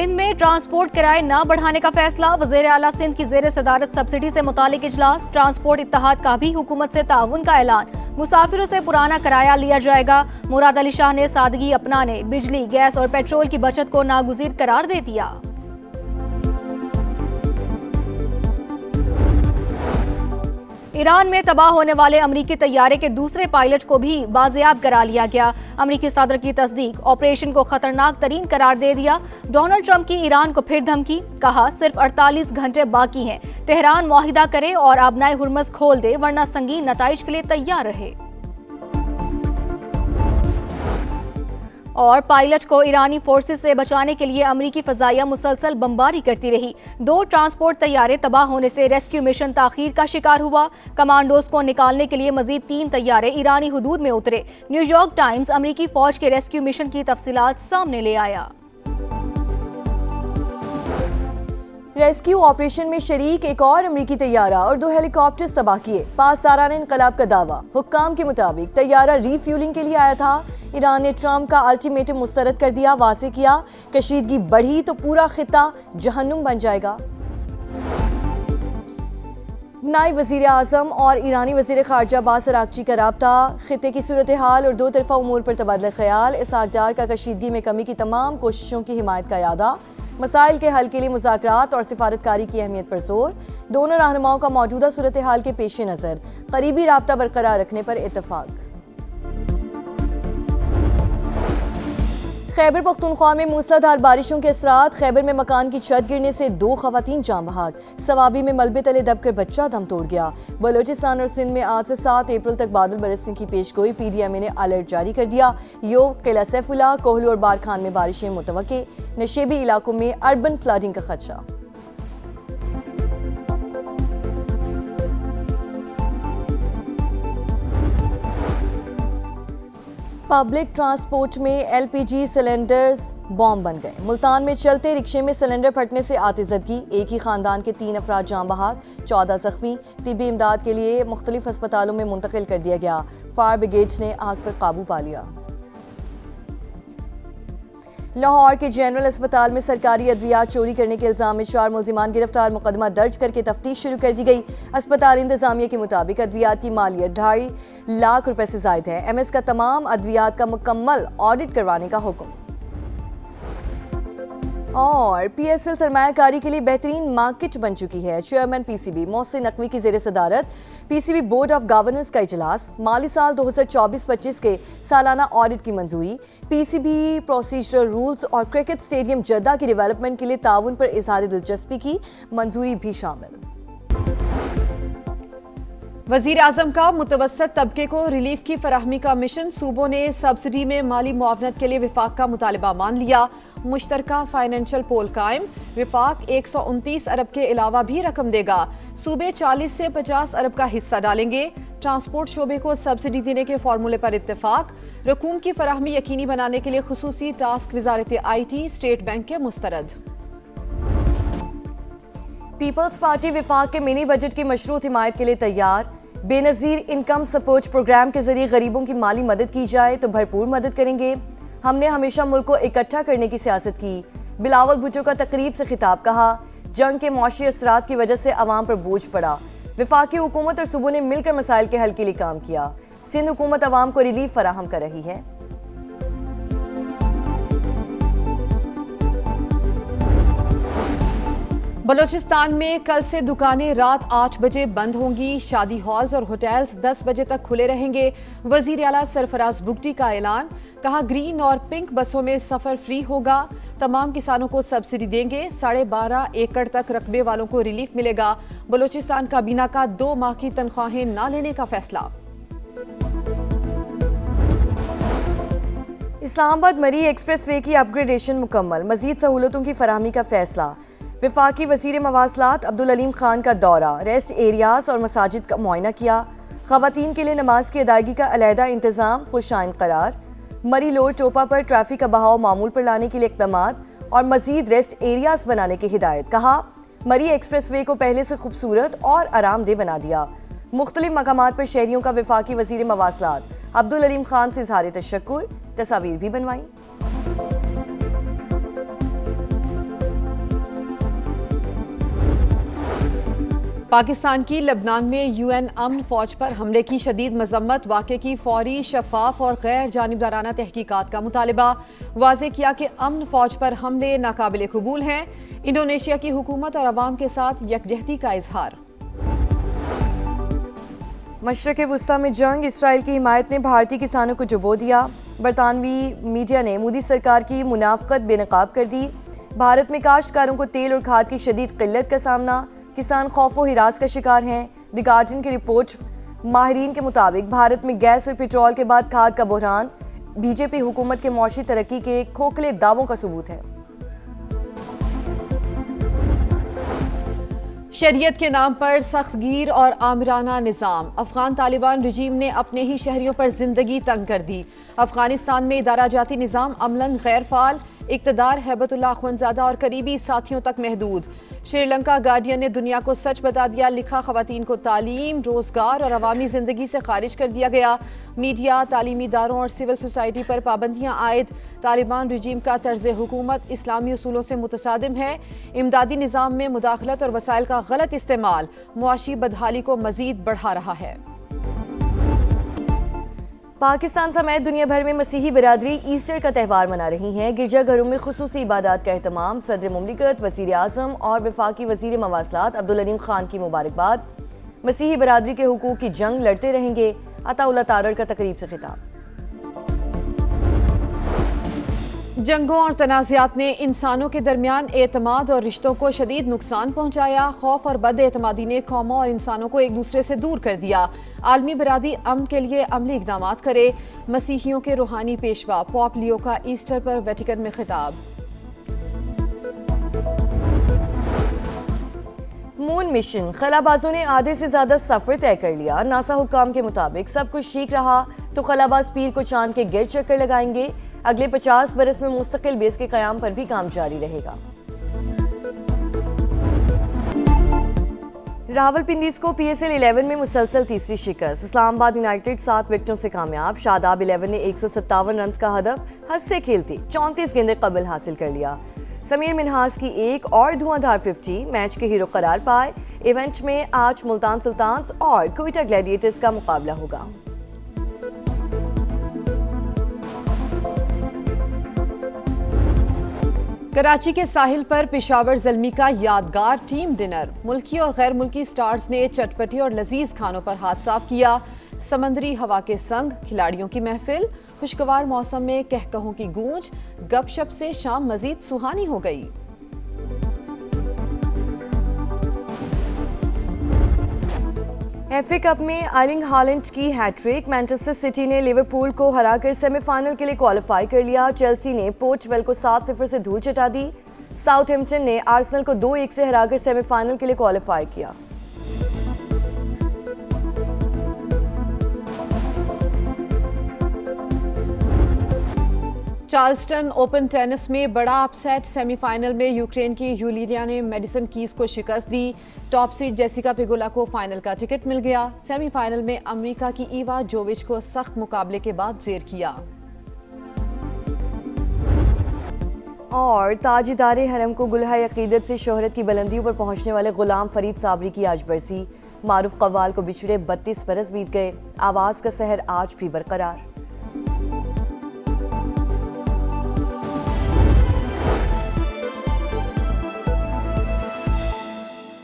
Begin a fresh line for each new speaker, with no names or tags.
सिंध में ट्रांसपोर्ट किराए न बढ़ाने का फैसला। वज़ीर आला सिंध की ज़ेर सदारत सब्सिडी से मुतालिक इजलास। ट्रांसपोर्ट इत्तेहाद का भी हुकूमत से ताउन का ऐलान। मुसाफिरों से पुराना किराया लिया जाएगा। मुराद अली शाह ने सादगी अपनाने बिजली, गैस और पेट्रोल की बचत को नागुज़ीर करार दे दिया। ईरान में तबाह होने वाले अमरीकी तैयारे के दूसरे पायलट को भी बाजियाब करा लिया गया। अमरीकी सदर की तस्दीक। ऑपरेशन को खतरनाक तरीन करार दे दिया। डोनाल्ड ट्रंप की ईरान को फिर धमकी। कहा सिर्फ 48 घंटे बाकी हैं। तेहरान मुआहिदा करे और आबनाए हुर्मस खोल दे, वरना संगीन नताइज के लिए तैयार रहे। और पायलट को ईरानी फोर्सेस से बचाने के लिए अमरीकी फजाइया मुसलसल बमबारी करती रही। 2 ट्रांसपोर्ट तैयारे तबाह होने से रेस्क्यू मिशन ताखीर का शिकार हुआ। कमांडोज को निकालने के लिए मजीद 3 तैयारे ईरानी हुदूद में उतरे। न्यूयॉर्क टाइम्स अमरीकी फौज के रेस्क्यू मिशन की तफसीलात सामने ले आया।
रेस्क्यू ऑपरेशन में शरीक एक और अमरीकी तैयारा और 2 हेलीकॉप्टर तबाह किए। पासदारान इनकलाब का दावा। हुक्काम के मुताबिक तैयारा रीफ्यूलिंग के लिए आया था। ईरान ने ट्रंप का अल्टीमेटम मुस्तरद कर दिया। वाज़ेह किया कशीदगी बढ़ी तो पूरा खिता जहन्नुम बन जाएगा। नायब वज़ीर आज़म और ईरानी वज़ीर ख़ारजा अब्बास अराग़ची का राब्ता। खिते की सूरत हाल और 2 तरफ़ा उमूर पर तबादला ख़याल। इसहाक़ डार का कशीदगी में कमी की तमाम कोशिशों की हिमायत का यादा। मसाइल के हल के लिए मुज़ाकरात और सिफारतकारी की अहमियत पर जोर। दोनों रहनुमाओं का मौजूदा सूरत हाल के पेश नज़र करीबी राब्ता बरकरार रखने पर इत्तफ़ाक़। खैबर पख्तूनख्वा में मूसलाधार बारिशों के असरात। खैबर में मकान की छत गिरने से 2 खवातीन जान बहक। सवाबी में मलबे तले दबकर बच्चा दम तोड़ गया। बलोचिस्तान और सिंध में आज से 7 अप्रैल तक बादल बरसने की पेशगोई। PDMA ने अलर्ट जारी कर दिया। योग, किला सैफुल्ला, कोहलू और बारखान में बारिशें मुतवक्के। नशेबी इलाकों में अर्बन फ्लडिंग का खदशा। पब्लिक ट्रांसपोर्ट में LPG सिलेंडर्स बॉम्ब बन गए। मुल्तान में चलते रिक्शे में सिलेंडर फटने से आतिज़दगी। एक ही खानदान के 3 अफराद जान बहक, 14 जख्मी। तिब्बी इमदाद के लिए मुख्तलिफ अस्पतालों में मुंतकिल कर दिया गया। फायर ब्रिगेड्स ने आग पर काबू पा लिया। लाहौर के जनरल अस्पताल में सरकारी अद्वियात चोरी करने के इल्जाम में 4 मुल्जिमान गिरफ्तार। मुकदमा दर्ज करके तफ्तीश शुरू कर दी गई। अस्पताल इंतजामिया के मुताबिक अद्वियात की मालियत 2.5 लाख रुपए से जायद है। MS का तमाम अद्वियात का मुकम्मल ऑडिट करवाने का हुक्म। और PSL सरमायाकारी के लिए बेहतरीन मार्केट बन चुकी है। चेयरमैन PCB मोहसिन नकवी की ज़ेर सदारत PCB बोर्ड ऑफ गवर्नर्स का इजलास। माली साल 2024-25 के सालाना ऑडिट की मंजूरी। PCB प्रोसीजरल रूल्स और क्रिकेट स्टेडियम जद्दा की डेवलपमेंट के लिए ताउन पर इजहार दिलचस्पी की मंजूरी भी शामिल।
वज़ीर आज़म का मुतवस्सत तबके को रिलीफ की फराहमी का मिशन। सूबों ने सब्सिडी में माली मुआवनत के लिए विफाक का मुतालबा मान लिया। मुश्तरका फाइनेंशियल पोल कायम। विफाक 129 अरब के अलावा भी रकम देगा। सूबे 40 से 50 अरब का हिस्सा डालेंगे। ट्रांसपोर्ट शोबे को सब्सिडी देने के फार्मूले पर इत्तेफाक। रकूम की फराहमी यकीनी बनाने के लिए खुसूसी task Wazarat IT state bank के मुस्तरद।
पीपल्स पार्टी विफाक के मिनी बजट की मशरूत हिमायत के लिए तैयार। बेनज़ीर इनकम सपोर्ट प्रोग्राम के जरिए गरीबों की माली मदद की जाए तो भरपूर मदद करेंगे। हमने हमेशा मुल्क को इकट्ठा करने की सियासत की। बिलावल भुट्टो का तकरीब से खिताब। कहा जंग के मौशी असरात की वजह से अवाम पर बोझ पड़ा। विफाकी हुकूमत और सूबों ने मिलकर मसाइल के हल के लिए काम किया। सिंध हुकूमत अवाम को रिलीफ फराहम कर रही है।
बलोचिस्तान में कल से दुकानें रात 8 बजे बंद होंगी। शादी हॉल्स और होटल्स 10 बजे तक खुले रहेंगे। वज़ीर आला सरफराज बुगटी का ऐलान। कहा ग्रीन और पिंक बसों में सफर फ्री होगा। तमाम किसानों को सब्सिडी देंगे। 12.5 एकड़ तक रकबे वालों को रिलीफ मिलेगा। बलोचिस्तान काबीना का 2 माह की तनख्वाहें न लेने का फैसला।
इस्लामाबाद मरी एक्सप्रेस वे की अपग्रेडेशन मुकम्मल। मजीद सहूलतों की फराहमी का फैसला। विफाकी वज़ीर मवासलात अब्दुल अलीम खान का दौरा। रेस्ट एरियाज और मसाजिद का मुआयना किया। ख़वातीन के लिए नमाज की अदायगी का अलहदा इंतज़ाम खुशाइन करार। मरी लोर टोपा पर ट्रैफिक का बहाव मामूल पर लाने के लिए इक़दामात और मजीद रेस्ट एरियाज बनाने की हिदायत। कहा मरी एक्सप्रेस वे को पहले से खूबसूरत और आरामदेह बना दिया। मुख्तलिफ मकामात पर शहरियों का विफाकी वज़ीर मवासलात अब्दुल अलीम खान से इज़हार तशक्कुर। तस्वीर भी बनवाई।
पाकिस्तान की लबनान में यूएन अमन फौज पर हमले की शदीद मजम्मत, वाक़े की फौरी, शफाफ और गैर जानिबदाराना तहकीकात का मुतालबा। वाज़े किया कि अमन फौज पर हमले नाकाबिले कबूल हैं। इंडोनेशिया की हुकूमत और अवाम के साथ यकजहती का इजहार।
मशरक़ वुस्ता में जंग, इसराइल की हिमायत ने भारतीय किसानों को डुबो दिया। बरतानवी मीडिया ने मोदी सरकार की मुनाफकत बेनकाब कर दी। भारत में काश्तकारों को तेल और खाद की शदीद किल्लत का सामना, किसान खौफ व हिरास का शिकार हैं। द गार्जियन की रिपोर्ट, माहिरीन के मुताबिक भारत में गैस और पेट्रोल के बाद खाद का बहरान बीजेपी हुकूमत के मौशी तरक्की के खोखले दावों का सबूत है।
शरीयत के नाम पर सख्तगीर और आमिराना निज़ाम, अफगान तालिबान रजीम ने अपने ही शहरियों पर जिंदगी तंग कर दी। अफगानिस्तान में इदारा जाती निज़ाम अमलन गैर फाल, इक़्तिदार हैबतुल्लाह अख़वंज़ादा और करीबी साथियों तक महदूद। श्रीलंका गार्डियन ने दुनिया को सच बता दिया, लिखा ख़वातीन को तालीम, रोज़गार और अवामी ज़िंदगी से खारिज कर दिया गया। मीडिया, तालीमी इदारों और सिविल सोसाइटी पर पाबंदियाँ आयद। तालिबान रजीम का तर्ज हुकूमत इस्लामी उसूलों से मुतसादिम है। इमदादी निज़ाम में मुदाखलत और वसाइल का गलत इस्तेमाल मुआशी बदहाली को मज़ीद बढ़ा रहा है।
पाकिस्तान समेत दुनिया भर में मसीही बिरादरी ईस्टर का त्यौहार मना रही हैं। गिरजाघरों में खुसूसी इबादत का एहतमाम। सदर मुमलिकत, वज़ीर आज़म और वफाकी वज़ीर मवासलात अब्दुल अलीम खान की मुबारकबाद। मसीही बिरादरी के हुकूक की जंग लड़ते रहेंगे, अताउल्लाह तारड़ का तकरीब से खिताब।
जंगों और तनाज़ात ने इंसानों के दरमियान एतमाद और रिश्तों को शदीद नुकसान पहुँचाया। खौफ और बद एतमादी ने कौमों और इंसानों को एक दूसरे से दूर कर दिया। आलमी बरादरी अमन के लिए अमली इक़दाम करे। मसीहियों के रूहानी पेशवा पॉप लियो का ईस्टर पर वेटिकन में खिताब।
मून मिशन, खलाबाजों ने आधे से ज्यादा सफर तय कर लिया। नासा हुक्काम के मुताबिक सब कुछ ठीक रहा तो खलाबाज पीर को चांद के गिर्द चक्कर लगाएंगे। अगले 50 बरस में मुस्तकिल बेस के कयाम पर भी काम जारी रहेगा। रावलपिंडी को PSL 11 में मुसलसल तीसरी शिकस्त। इस्लामाबाद यूनाइटेड 7 विकेटों से कामयाब। शादाब 11 ने 157 रन का हदफ हंसते खेलते 34 गेंदें कबल हासिल कर लिया। समीर मिनहास की एक और धुआंधार 50 मैच के हीरो करार पाए। इवेंट में आज मुल्तान सुल्तान्स और क्वेटा ग्लैडिएटर्स का मुकाबला होगा।
कराची के साहिल पर पेशावर ज़ल्मी का यादगार टीम डिनर। मुल्की और गैर मुल्की स्टार्स ने चटपटी और लजीज खानों पर हाथ साफ किया। समंदरी हवा के संग खिलाड़ियों की महफिल, खुशगवार मौसम में कहकहों की गूंज, गपशप से शाम मजीद सुहानी हो गई।
FA कप में आर्लिंग हालैंड की हैट्रिक। मैनचेस्टर सिटी ने लिवरपूल को हराकर सेमीफाइनल के लिए क्वालिफाई कर लिया। चेल्सी ने पोर्चवेल को 7-0 से धूल चटा दी। साउथहैम्पटन ने आर्सेनल को 2-1 से हराकर सेमीफाइनल के लिए क्वालिफाई किया।
चार्ल्सटन ओपन टेनिस में बड़ा अपसेट। सेमीफाइनल में यूक्रेन की यूलिया ने मेडिसन कीज को शिकस्त दी। टॉप सीड जेसिका पिगोला को फाइनल का टिकट मिल गया। सेमीफाइनल में अमेरिका की ईवा जोविच को सख्त मुकाबले के बाद जेर किया।
और ताजदारे हरम को गुलहा अकीदत से शोहरत की बुलंदियों पर पहुंचने वाले गुलाम फरीद साबरी की आज बरसी। मारूफ कव्वाल को बिछड़े 32 बरस बीत गए। आवाज का सहर आज भी बरकरार।